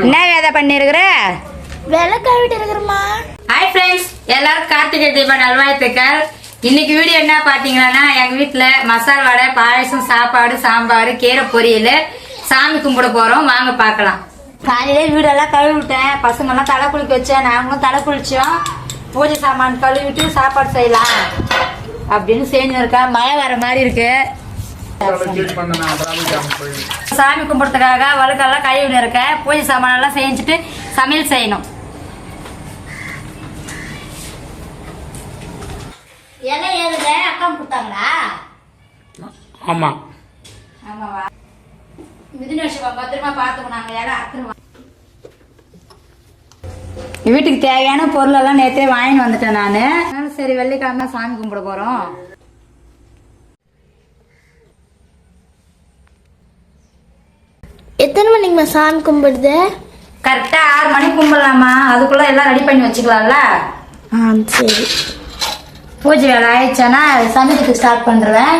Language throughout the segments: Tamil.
என்ன வேலை பண்ணிருக்கிற? விளக்காவிட்டு இருக்கிறமா. ஹாய் ஃப்ரெண்ட்ஸ், எல்லாரும் கார்த்திகை தீப நல்வாழ்த்துக்கள். இன்னைக்கு வீடியோ என்ன பாத்தீங்கன்னா, எங்க வீட்டுல மசால் வடை, பாயசம், சாப்பாடு, சாம்பார், கீரை பொரியல், சாமி கும்பிட போறோம். வாங்க பாக்கலாம். காலையில வீடெல்லாம் கழுவி விட்டேன், பசங்க எல்லாம் தலை குளிக்க வச்சேன், நாங்களும் தலை குளிச்சோம். பூஜை சாமான் கழுவிட்டு சாப்பாடு செய்யலாம் அப்படின்னு செஞ்சு இருக்கேன். மழை வர மாதிரி இருக்கு. சாமி கும்பிடுறதுக்காக வழுக்கெல்லாம் கழுவிட்டு இருக்கேன். பூஜை சாமான் எல்லாம் செஞ்சுட்டு சமையல் செய்யணும். எல்லாம் ஏறுங்க, அக்கா கொடுத்தாங்களா? ஆமா ஆமாவா? மிதுனேஷன் பத்திரமா பாத்துக்கணும். நாங்க யாரும் அத்துருவோம். வீட்டுக்கு தேவையான பொருள் எல்லாம் நேற்றே வாங்கிட்டு வந்துட்டேன் நானு. சரி, வெள்ளிக்கிழமை சாமி கும்பிட போறோம். எத்தனை மணிக்கு சாமி கும்பிடுது? கரெக்டா 6 மணிக்கு கும்பிடலாமா? அதுக்குள்ள எல்லாம் ரெடி பண்ணி வச்சுக்கலாம்ல. சரி. பூஜை வேலை ஆயிடுச்சானா சமையலுக்கு ஸ்டார்ட் பண்றேன்.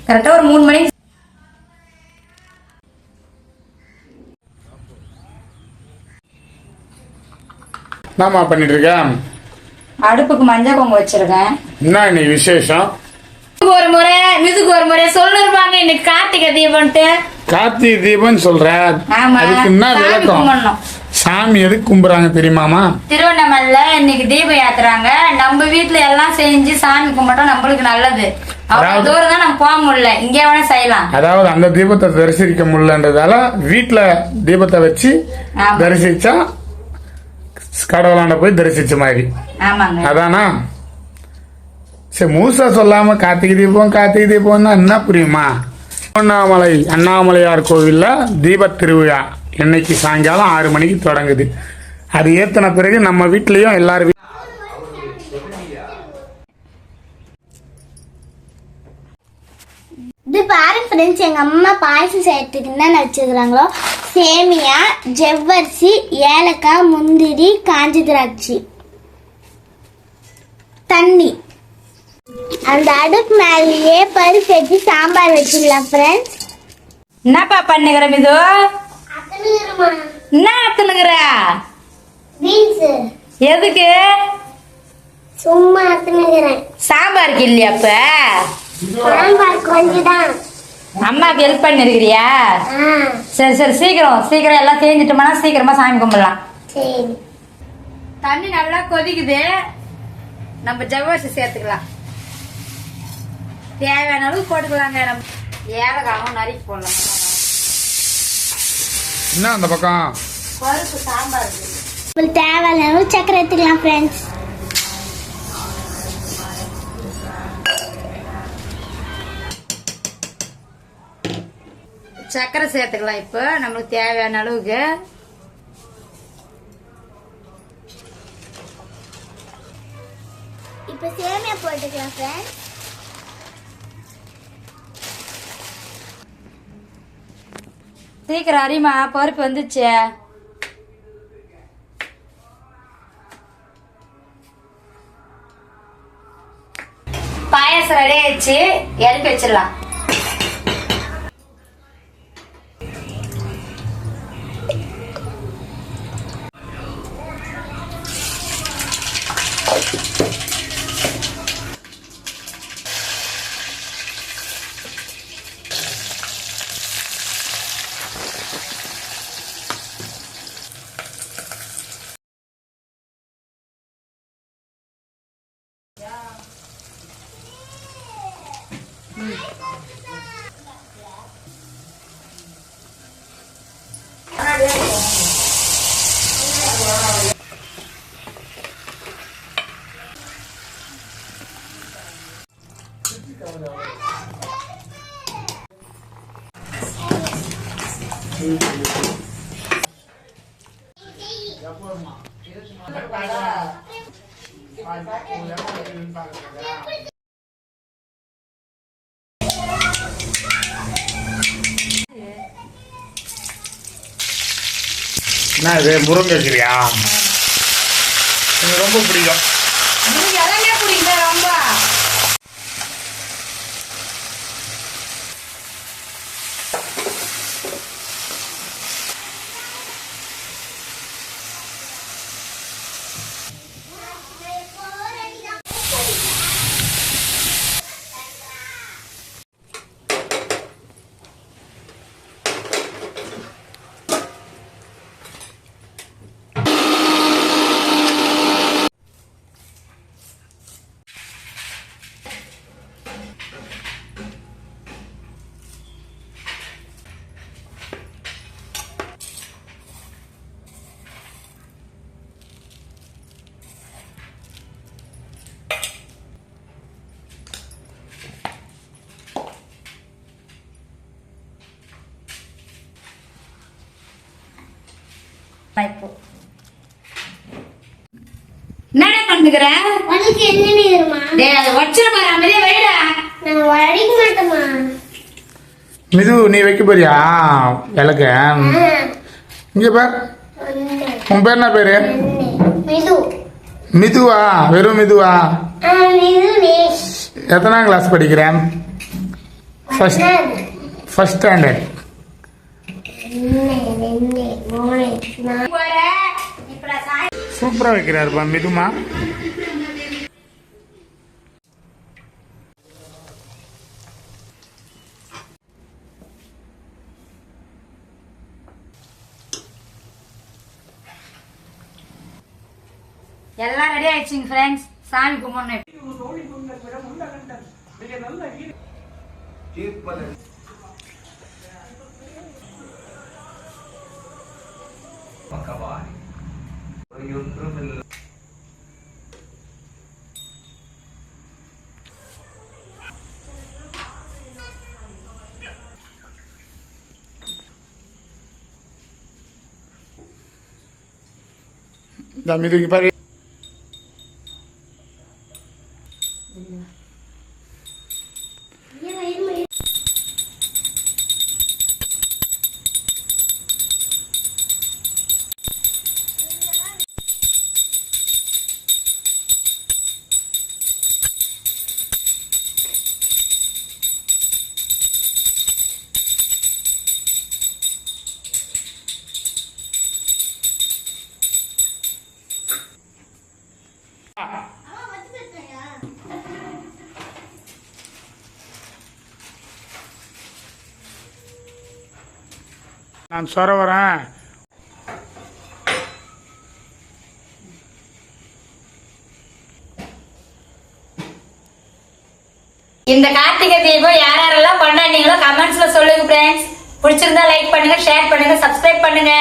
கரெக்டா ஒரு 3 மணிக்கு. என்னம்மா பண்ணிட்டு இருக்க? அடுப்புக்கு மஞ்சள் பொங்க வச்சிருக்கேன். என்ன இன்னைக்கு விசேஷம்? ஒரு முறை மிதுக்கு ஒரு முறை சொல்லிருப்பாங்க, இன்னைக்கு கார்த்திகை தீபம்ட்டு. கார்த்திகை தீபம் சொல்ற? அதுக்கு என்ன விளக்கம்? சாமி எதுக்கு கும்பிடுறாங்க தெரியுமாமா? திருவண்ணாமலையில இன்னைக்கு தீபம் ஏத்துறாங்க. நம்ம வீட்டுல எல்லாம் செஞ்சு சாமி கும்பிட்டோம், நம்மளுக்கு நல்லது. அவ்வளவு தூரம் தான் நம்ம போக முடியல, இங்கே வேணா செய்யலாம். அதாவது அந்த தீபத்தை தரிசிக்க முடியலன்றதால வீட்டுல தீபத்தை வச்சு தரிசிச்சா கடவுளாண்ட போய் தரிசிச்ச மாதிரி. ஆமாங்க, அதானா? சரி, மூசா சொல்லாம கார்த்திகை தீபம்னா என்ன புரியுமா? திருவண்ணாமலை அண்ணாமலையார் கோவில்ல தீப திருவிழா இன்னைக்கு சாயங்காலம் 6 மணிக்கு தொடங்குது. அது ஏத்தின பிறகு நம்ம வீட்லயும் எல்லாரும் இது பாருங்க ஃப்ரெண்ட்ஸ், எங்க அம்மா பாயசம் செய்யறதுக்கு என்ன வச்சிருக்காங்களோ, சேமியா, ஜவ்வரிசி, ஏலக்காய், முந்திரி, காஞ்சி திராட்சை, தண்ணி. அந்த அடுப்பு மேலேயே பருப்பு வச்சு சாம்பார் வச்சிடலாம் ஃப்ரெண்ட்ஸ். என்னப்பா பண்ணுகிற மிது? என்ன அத்தனுங்கிற? எதுக்கு? சும்மா அத்தனுங்கிறேன். சாம்பாருக்கு இல்லையாப்ப? சாம்பார் கொஞ்சம் அம்மாக்கு ஹெல்ப் பண்ணிருக்கிறியா? சரி சரி, சீக்கிரம் எல்லாம் தேஞ்சிட்டோம்னா சீக்கிரமா சாமி கும்பிடலாம். தண்ணி நல்லா கொதிக்குது, நம்ம ஜவ்வரிசி சேர்த்துக்கலாம். தேவையான அளவு போட்டுக்கலாங்க. நம்ம ஏலக்காவும் நறுக்கி போடலாம். என்ன அந்த பக்கம் பருப்பு சாம்பார் தேவையான அளவு சக்கரை எடுத்துக்கலாம் ஃப்ரெண்ட்ஸ். சக்கரை சேர்த்துக்கலாம். இப்போ நம்மளுக்கு தேவையான அளவுக்கு. இப்போ சேமியா போட்டுக்கலாம் ஃப்ரெண்ட்ஸ். சீக்கிரம் அரிமா, பருப்பு வந்துச்சு. பாயாசம் ரெடி ஆயிடுச்சு, இறக்கி வச்சிடலாம். என்ன இது முருங்கைக்கீரையா? எனக்கு ரொம்ப பிடிக்கும். எல்லாமே பிடிக்குதா ரொம்ப? இப்போ என்னடா பண்ணுகிற? உனக்கு என்ன தெரியுமா? டேய் அது வச்சிர பாரு அமைதியா வைடா. நான் வடிக்க மாட்டேமா. மிது நீ வைக்க போறியா விளக்க? இங்க பார். உன் பேர் என்ன பேரு? மிது. மிதுவா? வெறும் மிதுவா? மிது நீ. எத்தனாம் கிளாஸ் படிக்கிறேன்? First standard. போற இப்ப நான் சாய் சூப்பரா வைக்கிறாருப்பா மிதுமா. எல்லாம் ரெடி ஆயிடுச்சுங்க ஃப்ரெண்ட்ஸ். சாமி கும்பிடணும். மிது இங்க பாரு. நான் சொல்ல வரேன். இந்த கார்த்திகை தீபம் யாரெல்லாம் கொண்டாடினீங்களோ கமெண்ட்ஸ்ல சொல்லுங்க ஃப்ரெண்ட்ஸ். பிடிச்சிருந்தா லைக் பண்ணுங்க, ஷேர் பண்ணுங்க, சப்ஸ்கிரைப் பண்ணுங்க.